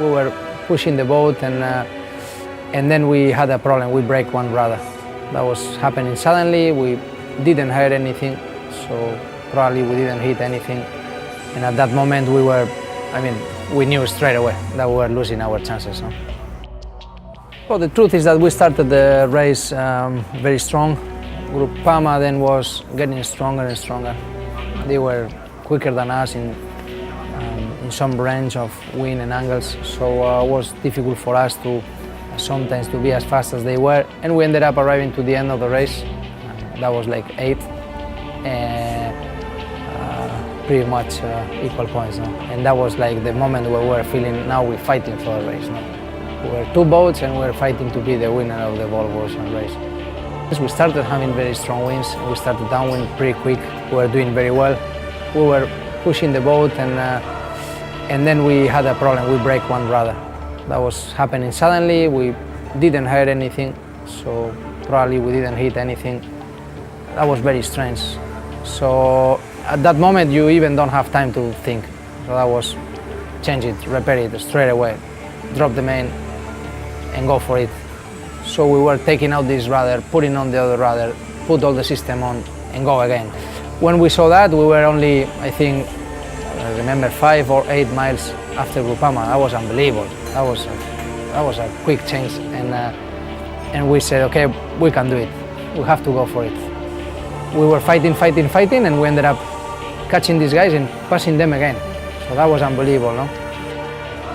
We were pushing the boat and then we had a problem. We break one rudder. That was happening suddenly. We didn't hear anything, so probably we didn't hit anything. And at that moment we knew straight away that we were losing our chances. No? Well, the truth is that we started the race very strong. Groupama then was getting stronger and stronger. They were quicker than us in some range of wind and angles, so it was difficult for us to sometimes to be as fast as they were, and we ended up arriving to the end of the race. That was like 8th, and pretty much equal points. No? And that was like the moment where we were feeling now we're fighting for the race. No? We were 2 boats and we were fighting to be the winner of the Volvo Ocean race. We started having very strong winds, and we started downwind pretty quick. We were doing very well. We were pushing the boat and then we had a problem. We break one rudder. That was happening suddenly. We didn't hear anything, so probably we didn't hit anything. That was very strange. So at that moment you even don't have time to think. So that was change it, repair it straight away, drop the main and go for it. So we were taking out this rudder, putting on the other rudder, put all the system on and go again. When we saw that, we were only, I think, I remember 5 or 8 miles after Groupama. That was unbelievable. That was a quick change, and we said, okay, we can do it. We have to go for it. We were fighting, and we ended up catching these guys and passing them again. So that was unbelievable, no?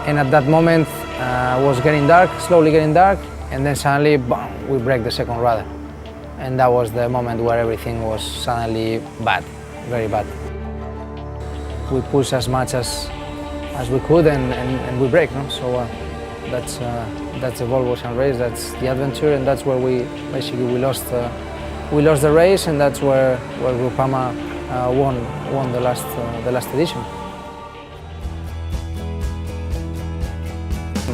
And at that moment, it was getting dark, slowly getting dark, and then suddenly, boom, we break the second rudder. And that was the moment where everything was suddenly bad, very bad. We pushed as much as we could and we break, no? So that's the Volvo Ocean race, that's the adventure, and that's where we lost the race, and that's where Groupama won the last edition.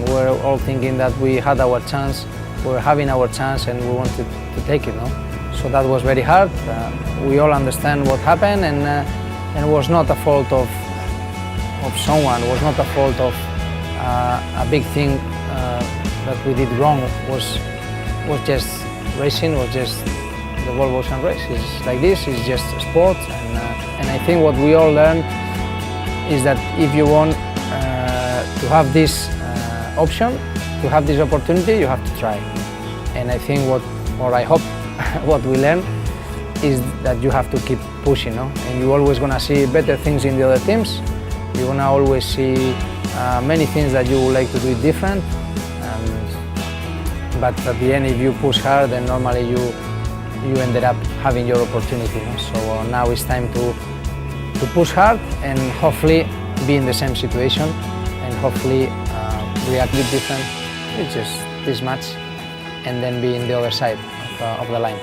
We were all thinking that we had our chance, we were having our chance, and we wanted to take it, no? So that was very hard. We all understand what happened, and it was not a fault of someone. It was not a fault of a big thing that we did wrong. It was just racing. Was just the Volvo Ocean race. It's like this. It's just a sport, and I think what we all learned is that if you want to have this option, to have this opportunity, you have to try. And I think or I hope, what we learn is that you have to keep pushing, no? And you're always gonna see better things in the other teams. You're gonna always see many things that you would like to do it different. But at the end, if you push hard, then normally you ended up having your opportunity, no? So now it's time to push hard and hopefully be in the same situation and hopefully react a bit different. It's just this match and then be in the other side of the line.